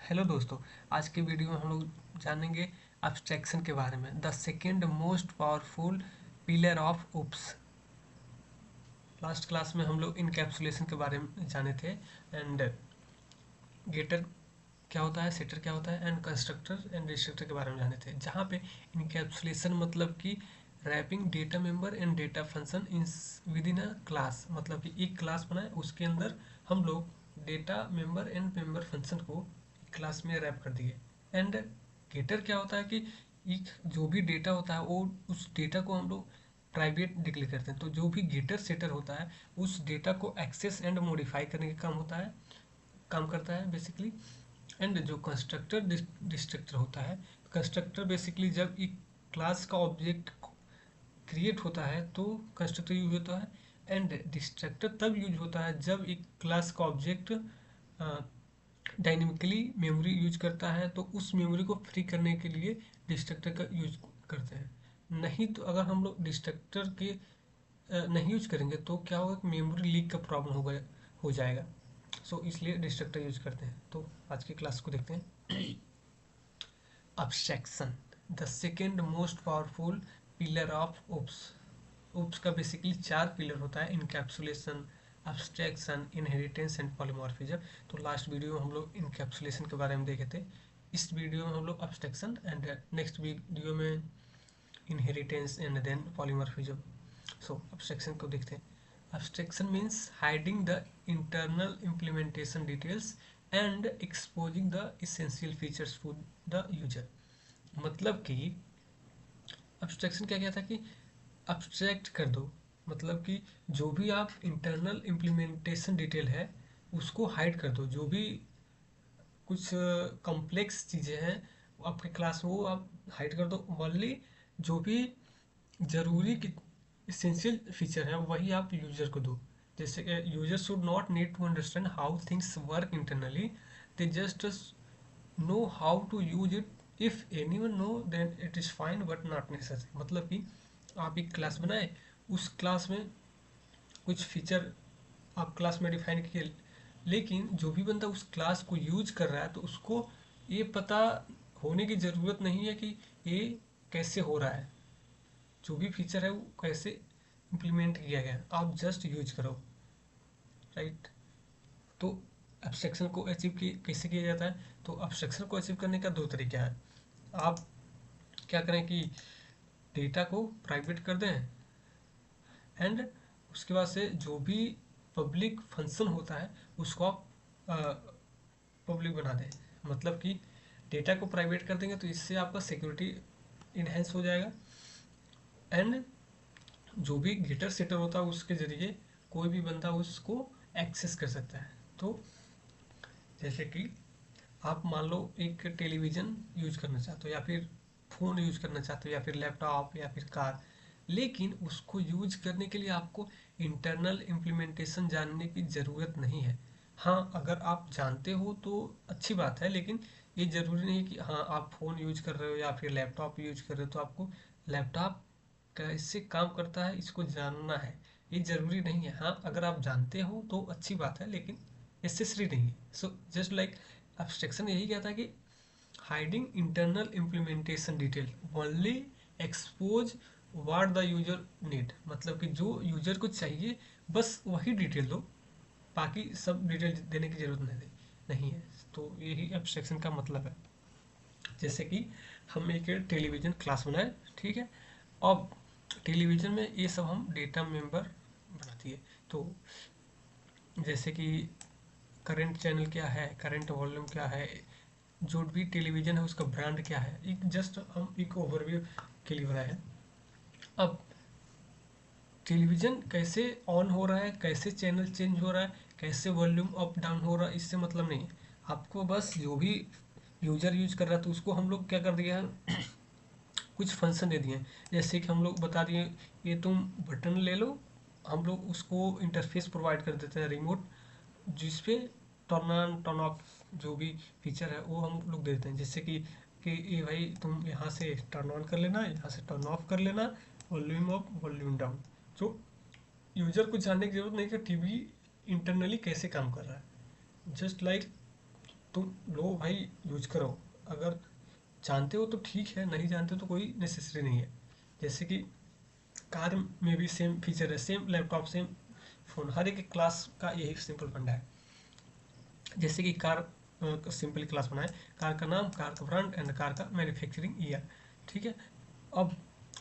Hello दोस्तों। आज के वीडियो में हम लोग जानेंगे एब्स्ट्रैक्शन के बारे में। The second most powerful pillar of OOPs. Last class में हम लोग इनकैप्सुलेशन के बारे में जाने थे एंड गेटर क्या होता है, सेटर क्या होता है एंड कंस्ट्रक्टर एंड डिस्ट्रक्टर के बारे में जाने थे। जहाँ पे इनकैप्सुलेशन मतलब कि wrapping data member and data function in within a class, मतलब कि एक क्लास बनाए उसके अंदर हम लोग data member and member function को क्लास में रैप कर दिए। एंड गेटर क्या होता है कि एक जो भी डेटा होता है वो उस डेटा को हम लोग प्राइवेट डिक्लेयर करते हैं। तो जो भी गेटर सेटर होता है उस डेटा को एक्सेस एंड मॉडिफाई करने का काम करता है बेसिकली। एंड जो कंस्ट्रक्टर डिस्ट्रक्टर होता है, कंस्ट्रक्टर बेसिकली जब एक क्लास का ऑब्जेक्ट क्रिएट होता है तो कंस्ट्रक्टर यूज होता है। एंड डिस्ट्रक्टर तब यूज होता है जब एक क्लास का ऑब्जेक्ट डायनेमिकली मेमोरी यूज करता है, तो उस मेमोरी को फ्री करने के लिए डिस्ट्रक्टर का यूज करते हैं। नहीं तो अगर हम लोग डिस्ट्रक्टर के नहीं यूज करेंगे तो क्या होगा कि मेमोरी लीक का प्रॉब्लम हो जाएगा। सो इसलिए डिस्ट्रक्टर यूज करते हैं। तो आज की क्लास को देखते हैं। Abstraction, the second most powerful pillar of OOPs. OOPs का बेसिकली चार पिलर होता है: encapsulation, abstraction, inheritance and polymorphism. तो लास्ट वीडियो में हम लोग इनकैप्सुलेशन के बारे में देखे थे। इस वीडियो में हम लोग अब्स्ट्रैक्शन एंड नेक्स्ट वीडियो में inheritance and then polymorphism. So abstraction को देखते हैं। Abstraction means hiding the internal implementation details and exposing the essential features to the user. मतलब कि अब्स्ट्रैक्शन क्या था कि अब्स्ट्रैक्ट कर दो, मतलब कि जो भी आप इंटरनल इम्प्लीमेंटेशन डिटेल है उसको हाइड कर दो। जो भी कुछ कॉम्प्लेक्स चीज़ें हैं वो आपके क्लास में, वो आप हाइड कर दो। ओनली जो भी जरूरी इसेंशियल फीचर है वही आप यूजर को दो। जैसे कि user should not need to understand how things work internally, they just know how to use it. If anyone know then it is fine but not necessary. मतलब कि आप एक क्लास बनाए, उस क्लास में कुछ फीचर आप क्लास में डिफाइन किए, लेकिन जो भी बंदा उस क्लास को यूज कर रहा है तो उसको ये पता होने की ज़रूरत नहीं है कि ये कैसे हो रहा है, जो भी फीचर है वो कैसे इम्प्लीमेंट किया गया है, आप जस्ट यूज करो। राइट। तो एब्स्ट्रैक्शन को अचीव कैसे किया जाता है? तो एब्स्ट्रैक्शन को अचीव करने का दो तरीका है। आप क्या करें कि डेटा को प्राइवेट कर दें एंड उसके बाद से जो भी पब्लिक फंक्शन होता है उसको आप पब्लिक बना दें। मतलब कि डेटा को प्राइवेट कर देंगे तो इससे आपका सिक्योरिटी इन्हेंस हो जाएगा। एंड जो भी गेटर सेटर होता है उसके ज़रिए कोई भी बंदा उसको एक्सेस कर सकता है। तो जैसे कि आप मान लो एक टेलीविज़न यूज करना चाहते हो या फिर फ़ोन यूज करना चाहते हो या फिर लैपटॉप या फिर कार, लेकिन उसको यूज करने के लिए आपको इंटरनल इम्प्लीमेंटेशन जानने की ज़रूरत नहीं है। हाँ, अगर आप जानते हो तो अच्छी बात है, लेकिन ये ज़रूरी नहीं कि हाँ आप फ़ोन यूज कर रहे हो या फिर लैपटॉप यूज कर रहे हो तो आपको लैपटॉप कैसे काम करता है इसको जानना है। ये ज़रूरी नहीं है। हाँ, अगर आप जानते हो तो अच्छी बात है, लेकिन नेसेसरी नहीं है। सो जस्ट लाइक एब्स्ट्रैक्शन यही कहता है कि hiding internal implementation detail only expose what the user need. मतलब कि जो यूजर को चाहिए बस वही डिटेल दो, बाकी सब डिटेल देने की जरूरत नहीं है। तो यही एब्स्ट्रैक्शन का मतलब है। जैसे कि हम एक टेलीविज़न क्लास बनाए, ठीक है। अब टेलीविज़न में ये सब हम डेटा मेंबर बना दिए। तो जैसे कि करंट चैनल क्या है, करंट वॉल्यूम क्या है, जो भी टेलीविज़न है उसका ब्रांड क्या है, एक जस्ट हम एक ओवरव्यू के लिए बनाए हैं। अब टेलीविज़न कैसे ऑन हो रहा है, कैसे चैनल चेंज हो रहा है, कैसे वॉल्यूम अप डाउन हो रहा है, इससे मतलब नहीं है। आपको बस जो भी यूजर यूज कर रहा है तो उसको हम लोग क्या कर दिया है, कुछ फंक्शन दे दिए हैं। जैसे कि हम लोग बता दिए ये तुम बटन ले लो, हम लोग उसको इंटरफेस प्रोवाइड कर देते हैं रिमोट, जिसपे टर्न ऑन टर्न ऑफ जो भी फीचर है वो हम लोग देते हैं। जैसे कि ये भाई तुम यहाँ से टर्न ऑन कर लेना, यहाँ से टर्न ऑफ कर लेना, वॉल्यूम अप वॉल्यूम डाउन। तो यूजर को जानने की जरूरत नहीं कि टीवी इंटरनली कैसे काम कर रहा है। जस्ट लाइक तुम लो भाई, यूज करो। अगर जानते हो तो ठीक है, नहीं जानते हो तो कोई नेसेसरी नहीं है। जैसे कि कार में भी सेम फीचर है, सेम लैपटॉप सेम फ़ोन, हर एक क्लास का यही सिंपल फंडा है। जैसे कि कार सिंपल क्लास बनाए, कार का नाम, कार का ब्रांड एंड कार का मैन्युफैक्चरिंग ईयर। ठीक है। अब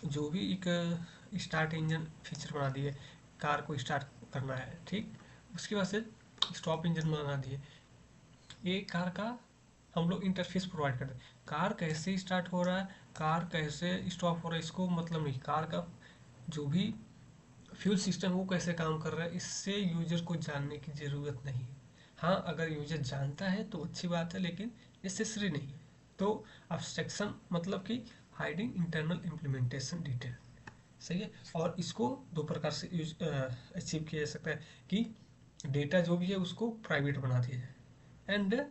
जो भी एक स्टार्ट इंजन फीचर बना दिए, कार को स्टार्ट करना है, ठीक, उसके बाद से स्टॉप इंजन बना दिए। ये कार का हम लोग इंटरफेस प्रोवाइड करते हैं। कार कैसे स्टार्ट हो रहा है, कार कैसे स्टॉप हो रहा है, इसको मतलब नहीं। कार का जो भी फ्यूल सिस्टम वो कैसे काम कर रहा है, इससे यूजर को जानने की ज़रूरत नहीं है। हाँ, अगर यूजर जानता है तो अच्छी बात है, लेकिन नेसेसरी नहीं है। तो अब्स्ट्रैक्शन मतलब कि हाइडिंग इंटरनल इम्प्लीमेंटेशन डिटेल, सही है। और इसको दो प्रकार से यूज अचीव किया जा सकता है कि डेटा जो भी है उसको प्राइवेट बना दिया जाए, एंड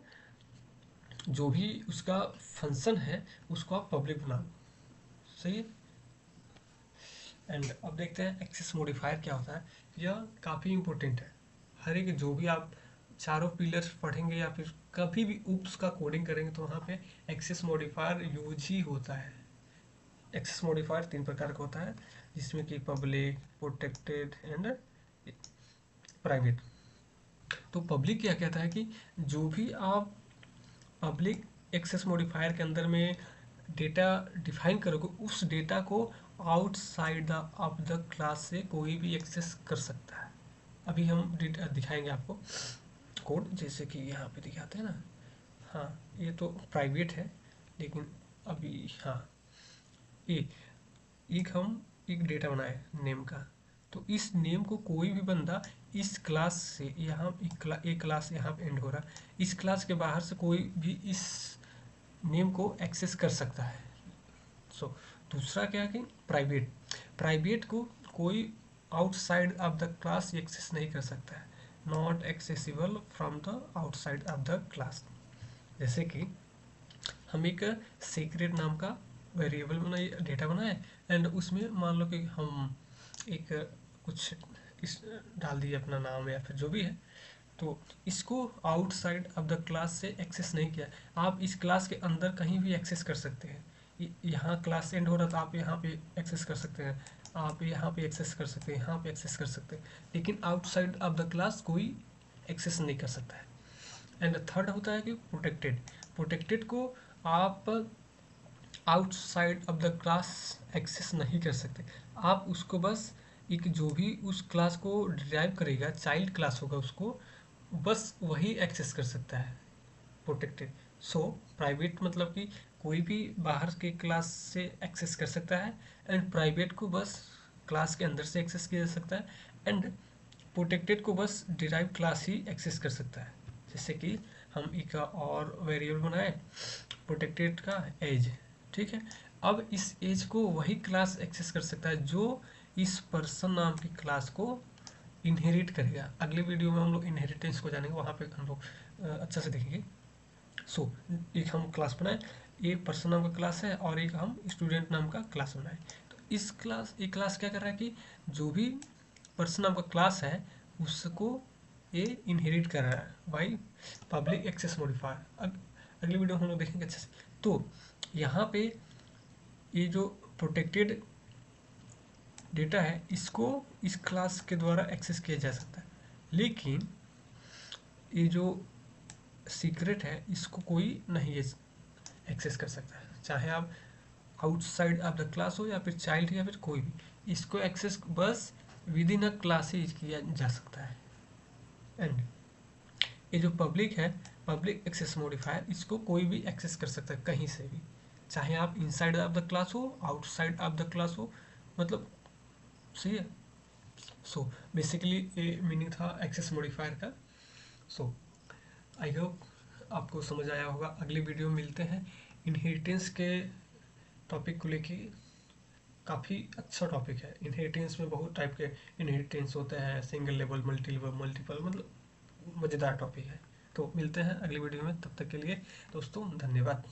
जो भी उसका फंक्शन है उसको आप पब्लिक बना दो, सही है। एंड अब देखते हैं एक्सेस मॉडिफायर क्या होता है। यह काफ़ी इंपॉर्टेंट है। हर एक जो भी आप चारों पिलर्स पढ़ेंगे या फिर कभी भी उप्स का कोडिंग करेंगे तो वहाँ पे एक्सेस मॉडिफायर यूज ही होता है। एक्सेस मॉडिफायर तीन प्रकार का होता है, जिसमें कि पब्लिक, प्रोटेक्टेड एंड प्राइवेट। तो पब्लिक क्या कहता है कि जो भी आप पब्लिक एक्सेस मॉडिफायर के अंदर में डेटा डिफाइन करोगे, उस डेटा को outside the of the class से कोई भी एक्सेस कर सकता है। अभी हम दिखाएंगे आपको कोड, जैसे कि यहाँ पे दिखाते हैं ना। हाँ, ये तो प्राइवेट है, लेकिन अभी हाँ, ये हम एक डेटा बनाए नेम का। तो इस नेम को कोई भी बंदा इस क्लास से, यहाँ एक क्लास यहाँ पे एंड हो रहा, इस क्लास के बाहर से कोई भी इस नेम को एक्सेस कर सकता है। सो दूसरा क्या है कि प्राइवेट, प्राइवेट को कोई outside of the class access नहीं कर सकता है। Not accessible from the outside of the class. जैसे कि हम एक सीक्रेट नाम का वेरिएबल बनाए, डेटा बनाए, एंड उसमें मान लो कि हम एक कुछ इस डाल दिए अपना नाम या फिर जो भी है, तो इसको आउटसाइड ऑफ द क्लास से एक्सेस नहीं किया। आप इस क्लास के अंदर कहीं भी एक्सेस कर सकते हैं। यहाँ क्लास एंड हो रहा था, आप यहाँ पे एक्सेस कर सकते हैं, आप यहाँ पे एक्सेस कर सकते हैं, यहाँ पे एक्सेस कर सकते हैं, लेकिन आउटसाइड ऑफ द क्लास कोई एक्सेस नहीं कर सकता है। एंड थर्ड होता है कि प्रोटेक्टेड। प्रोटेक्टेड को आप outside of the class access नहीं कर सकते। आप उसको बस एक जो भी उस क्लास को डिराइव करेगा, चाइल्ड क्लास होगा, उसको बस वही एक्सेस कर सकता है, प्रोटेक्टेड। सो प्राइवेट मतलब कि कोई भी बाहर के क्लास से एक्सेस कर सकता है, एंड प्राइवेट को बस क्लास के अंदर से एक्सेस किया जा सकता है, एंड प्रोटेक्टेड को बस डिराइव क्लास ही एक्सेस कर सकता है। जैसे कि हम एक और वेरिएबल बनाए प्रोटेक्टेड का एज, ठीक है। अब इस एज को वही क्लास एक्सेस कर सकता है जो इस पर्सन नाम की क्लास को इनहेरिट करेगा। अगले वीडियो में हम लोग इनहेरिटेंस को जानेंगे, वहाँ पे हम लोग अच्छा से देखेंगे। सो एक हम क्लास बनाए, एक पर्सन नाम का क्लास है और एक हम स्टूडेंट नाम का क्लास बनाए। तो इस क्लास, एक क्लास क्या कर रहा है कि जो भी पर्सन नाम का क्लास है उसको ये इनहेरिट कर रहा है बाई पब्लिक एक्सेस मॉडिफायर। अगली वीडियो में हम लोग देखेंगे अच्छे से। तो यहाँ पे ये जो प्रोटेक्टेड डेटा है इसको इस क्लास के द्वारा एक्सेस किया जा सकता है, लेकिन ये जो सीक्रेट है इसको कोई नहीं एक्सेस कर सकता है, चाहे आप आउटसाइड ऑफ द क्लास हो या फिर चाइल्ड या फिर कोई भी। इसको एक्सेस बस विद इन अ क्लास ही किया जा सकता है। एंड ये जो पब्लिक है, पब्लिक एक्सेस मॉडिफायर, इसको कोई भी एक्सेस कर सकता है कहीं से भी, चाहे आप इनसाइड ऑफ द क्लास हो, आउटसाइड ऑफ द क्लास हो, मतलब सही है। सो बेसिकली ये मीनिंग था एक्सेस मॉडिफायर का। सो आई होप आपको समझ आया होगा। अगली वीडियो में मिलते हैं इनहेरिटेंस के टॉपिक को लेके। काफ़ी अच्छा टॉपिक है। इनहेरिटेंस में बहुत टाइप के इनहेरिटेंस होते हैं, single level, multi level, multiple, मतलब मज़ेदार टॉपिक है। तो मिलते हैं अगली वीडियो में, तब तक के लिए दोस्तों धन्यवाद।